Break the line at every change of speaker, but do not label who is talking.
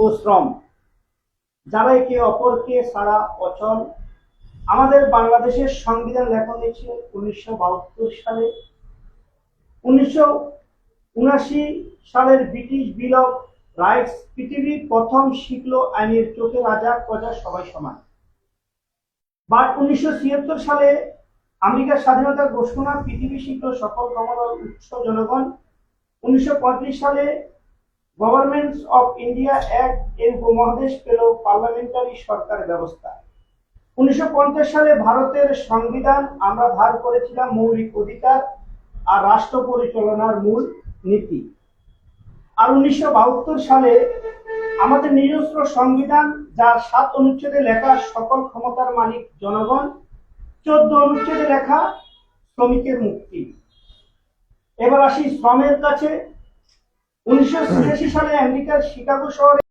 ও শ্রম, যারা একে অপরকে ছাড়া অচল। আমাদের বাংলাদেশের সংবিধান লেখা হয়েছে 1972 সালে। 1979 সালের ব্রিটিশ বিল অফ রাইটস পৃথিবী প্রথম শিখলো আইনের চোখে রাজা প্রজা সবাই সমান। বাট 1976 সালে আমেরিকার স্বাধীনতার ঘোষণা পৃথিবী শিখলো সকল ক্ষমতার উৎস জনগণ। 1935 সালে গভর্নমেন্টস অফ ইন্ডিয়া অ্যাক্ট এই উপমহাদেশ পেল পার্লামেন্টারি সরকার ব্যবস্থা। 1950 সালে ভারতের সংবিধান আমরা ধার করেছিলাম মৌলিক অধিকার আর রাষ্ট্র পরিচালনার মূল নীতি। আর 1972 সালে আমাদের নিজস্ব সংবিধান, যার 7 অনুচ্ছেদে লেখা সকল ক্ষমতার মালিক জনগণ, 14 অনুচ্ছেদে লেখা শ্রমিকের মুক্তি। এবার আসি শ্রমের কাছে। 1986 সালে আমেরিকার শিকাগো শহরে